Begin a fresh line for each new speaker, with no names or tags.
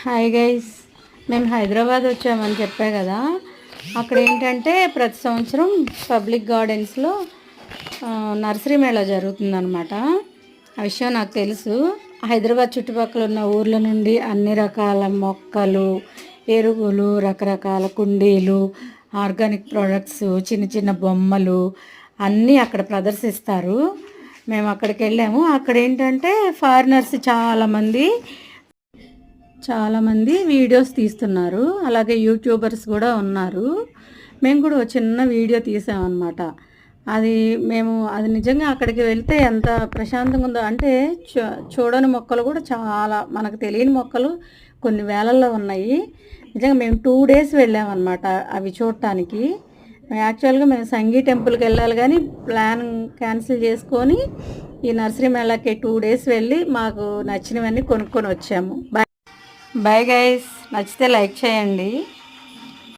Hi guys, మేము హైదరాబాద్ వచ్చామని చెప్పా కదా. అక్కడ ఏంటంటే ప్రతి సంవత్సరం పబ్లిక్ గార్డెన్స్లో నర్సరీ మేళా జరుగుతుందన్నమాట. ఆ విషయం నాకు తెలుసు. హైదరాబాద్ చుట్టుపక్కల ఉన్న ఊర్ల నుండి అన్ని రకాల మొక్కలు, ఎరువులు, రకరకాల కుండీలు, ఆర్గానిక్ ప్రోడక్ట్స్, చిన్న చిన్న బొమ్మలు అన్నీ అక్కడ ప్రదర్శిస్తారు. మేము అక్కడికి వెళ్ళాము. అక్కడ ఏంటంటే ఫారినర్స్ చాలామంది వీడియోస్ తీస్తున్నారు. అలాగే యూట్యూబర్స్ కూడా ఉన్నారు. మేము కూడా ఒక చిన్న వీడియో తీసామన్నమాట. అది నిజంగా అక్కడికి వెళ్తే ఎంత ప్రశాంతంగా ఉందో అంటే, చూడని మొక్కలు కూడా చాలా, మనకు తెలియని మొక్కలు కొన్ని వేలల్లో ఉన్నాయి. నిజంగా మేము 2 days వెళ్ళామన్నమాట అవి చూడటానికి. యాక్చువల్గా మేము సంగీ టెంపుల్కి వెళ్ళాలి, కానీ ప్లాన్ క్యాన్సిల్ చేసుకొని ఈ నర్సరీ మేళాకి 2 days వెళ్ళి మాకు నచ్చినవన్నీ కొనుక్కొని వచ్చాము. బాయ్ గైస్, నచ్చితే లైక్ చేయండి.